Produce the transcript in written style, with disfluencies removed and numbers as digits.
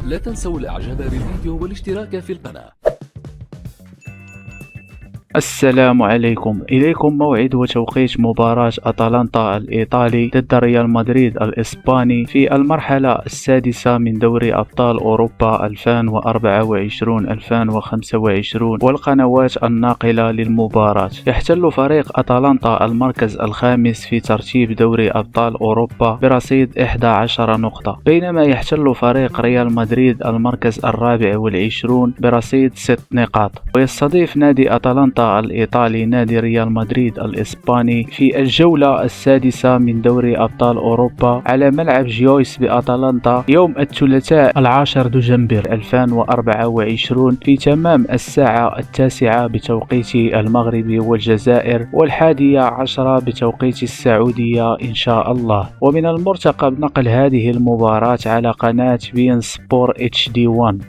لا تنسوا الاعجاب بالفيديو والاشتراك في القناة. السلام عليكم. إليكم موعد وتوقيت مباراة أتلانتا الإيطالي ضد ريال مدريد الإسباني في المرحلة السادسة من دوري أبطال أوروبا 2024-2025 والقنوات الناقلة للمباراة. يحتل فريق أتلانتا المركز الخامس في ترتيب دوري أبطال أوروبا برصيد 11 نقطة، بينما يحتل فريق ريال مدريد المركز الرابع والعشرون برصيد 6 نقاط. ويستضيف نادي أتلانتا الإيطالي نادي ريال مدريد الإسباني في الجولة السادسة من دوري أبطال أوروبا على ملعب جيويس بأتلانتا يوم الثلاثاء 10 دجنبر 2024 في تمام الساعة 9 بتوقيت المغرب والجزائر و11 بتوقيت السعودية إن شاء الله. ومن المرتقب نقل هذه المباراة على قناة بين سبور HD1.